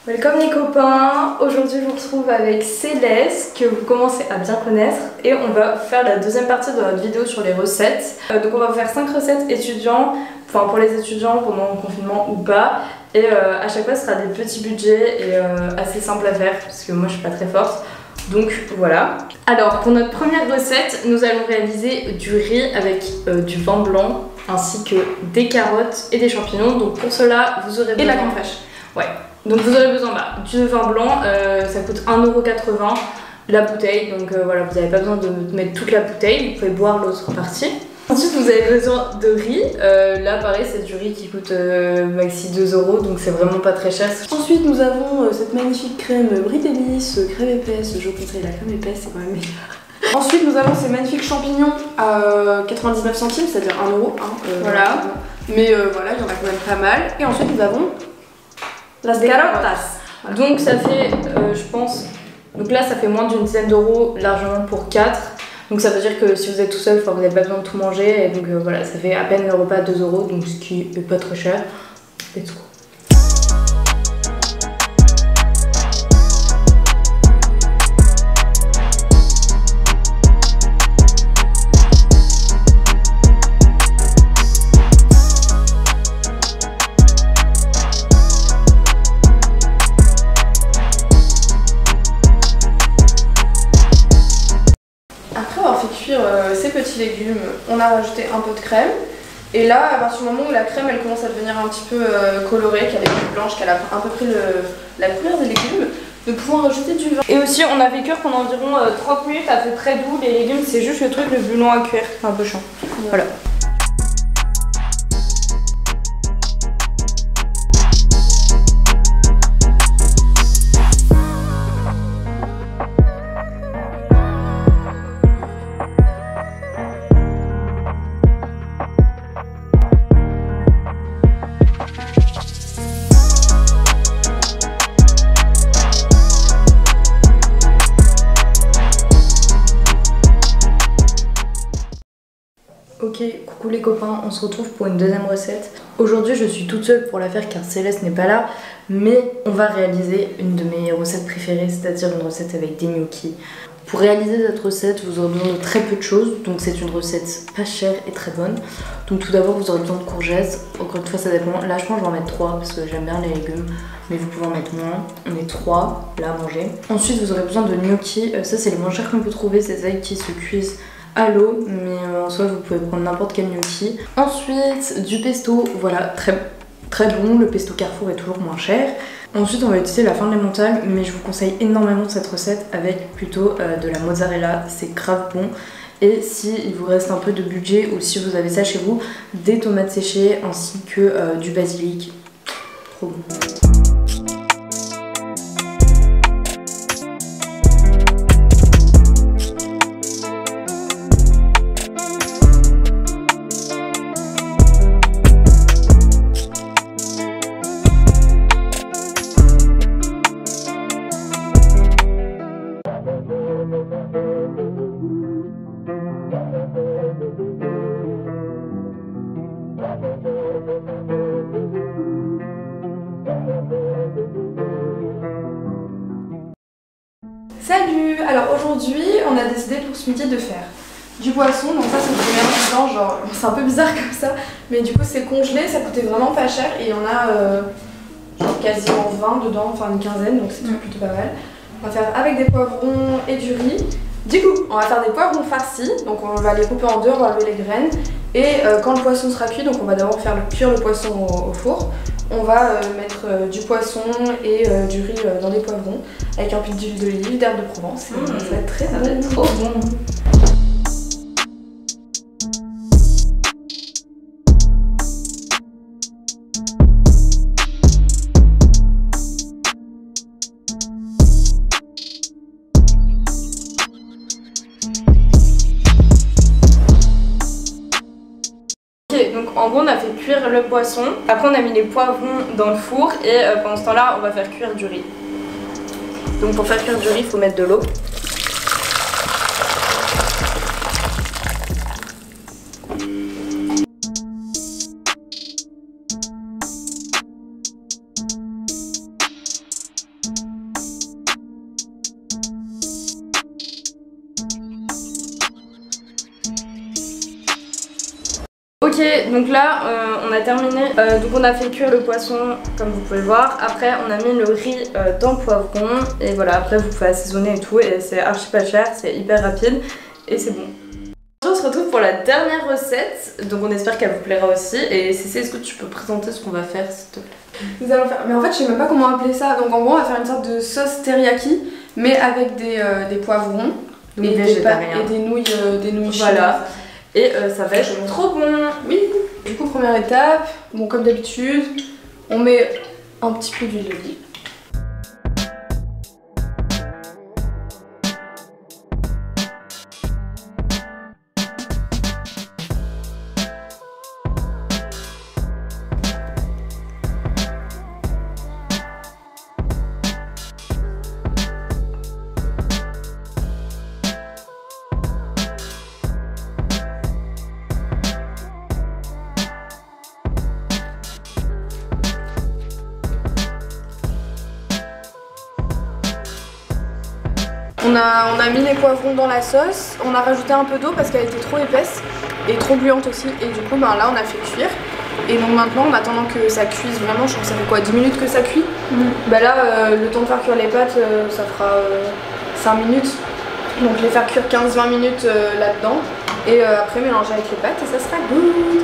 Welcome les copains, aujourd'hui je vous retrouve avec Céleste que vous commencez à bien connaître et on va faire la deuxième partie de notre vidéo sur les recettes. Donc on va faire 5 recettes étudiants, enfin pour les étudiants pendant le confinement ou pas, et à chaque fois ce sera des petits budgets et assez simple à faire parce que moi je suis pas très forte. Donc voilà. Alors pour notre première recette, nous allons réaliser du riz avec du vin blanc ainsi que des carottes et des champignons. Donc pour cela vous aurez besoin... Et la crème fraîche. Ouais. Donc vous aurez besoin du vin blanc, ça coûte 1,80€ la bouteille, donc voilà, vous n'avez pas besoin de mettre toute la bouteille, vous pouvez boire l'autre partie. Ensuite vous avez besoin de riz, là pareil c'est du riz qui coûte maxi 2€, donc c'est vraiment pas très cher. Ensuite nous avons cette magnifique crème Brie délice, crème épaisse, je vous conseille la crème épaisse, c'est quand même meilleur. Ensuite nous avons ces magnifiques champignons à 99 centimes, c'est-à-dire 1€. Voilà. Mais voilà, il y en a quand même pas mal. Et ensuite nous avons las carotas. Donc ça fait, je pense, donc là ça fait moins d'une dizaine d'euros largement pour 4. Donc ça veut dire que si vous êtes tout seul, vous n'avez pas besoin de tout manger. Et donc voilà, ça fait à peine le repas à 2€, donc ce qui est pas très cher. Let's go. Ces petits légumes, on a rajouté un peu de crème et là à partir du moment où la crème elle commence à devenir un petit peu colorée, qu'elle est plus blanche, qu'elle a un peu pris la couleur des légumes, de pouvoir rajouter du vin. Et aussi on a fait cuire pendant environ 30 minutes, ça fait très doux, les légumes c'est juste le truc le plus long à cuire, c'est un peu chiant. Ouais. Voilà. Ok, coucou les copains, on se retrouve pour une deuxième recette. Aujourd'hui je suis toute seule pour la faire car Céleste n'est pas là, mais on va réaliser une de mes recettes préférées, c'est-à-dire une recette avec des gnocchis. Pour réaliser cette recette, vous aurez besoin de très peu de choses, donc c'est une recette pas chère et très bonne. Donc tout d'abord vous aurez besoin de courgettes, encore une fois ça dépend, là je pense que je vais en mettre 3 parce que j'aime bien les légumes, mais vous pouvez en mettre moins, on est 3 là à manger. Ensuite vous aurez besoin de gnocchis, ça c'est les moins chers qu'on peut trouver, c'est celles qui se cuisent à l'eau, mais en soi vous pouvez prendre n'importe quel gnocchi. Ensuite du pesto, voilà, très bon, le pesto Carrefour est toujours moins cher. Ensuite on va utiliser la farine emmental, mais je vous conseille énormément cette recette avec plutôt de la mozzarella, c'est grave bon. Et si il vous reste un peu de budget ou si vous avez ça chez vous, des tomates séchées ainsi que du basilic, trop bon. Salut! Alors aujourd'hui on a décidé pour ce midi de faire du poisson, donc ça c'est du mélange dedans, genre c'est un peu bizarre comme ça, mais du coup c'est congelé, ça coûtait vraiment pas cher et il y en a genre quasiment 20 dedans, enfin une quinzaine, donc c'est plutôt pas mal. On va faire avec des poivrons et du riz. Du coup on va faire des poivrons farcis, donc on va les couper en deux, on va enlever les graines et quand le poisson sera cuit, donc on va d'abord faire cuire le poisson au four. On va mettre du poisson et du riz dans des poivrons avec un peu d'huile d'olive, d'herbe de Provence. Ça va être très bon. Ça va être trop bon. Donc en gros on a fait cuire le poisson, après on a mis les poivrons dans le four et pendant ce temps là on va faire cuire du riz. Donc pour faire cuire du riz il faut mettre de l'eau. Ok, donc là on a terminé, donc on a fait cuire le poisson comme vous pouvez voir. Après on a mis le riz dans le poivron et voilà, après vous pouvez assaisonner et tout et c'est archi pas cher, c'est hyper rapide et c'est bon. On se retrouve pour la dernière recette, donc on espère qu'elle vous plaira aussi. Et Cécile, est-ce que tu peux présenter ce qu'on va faire s'il te plaît? Nous allons faire, mais en fait je sais même pas comment appeler ça, donc en gros on va faire une sorte de sauce teriyaki mais avec des poivrons Donc et végétarien. des nouilles Voilà. Et ça va être trop bon. Oui. Du coup première étape, bon comme d'habitude, on met un petit peu d'huile d'olive. On a mis les poivrons dans la sauce, on a rajouté un peu d'eau parce qu'elle était trop épaisse et trop gluante aussi et du coup ben là on a fait cuire. Et donc maintenant en attendant que ça cuise vraiment, je crois que ça fait quoi, 10 minutes que ça cuit. Bah là le temps de faire cuire les pâtes ça fera 5 minutes. Donc les faire cuire 15-20 minutes là-dedans et après mélanger avec les pâtes et ça sera good.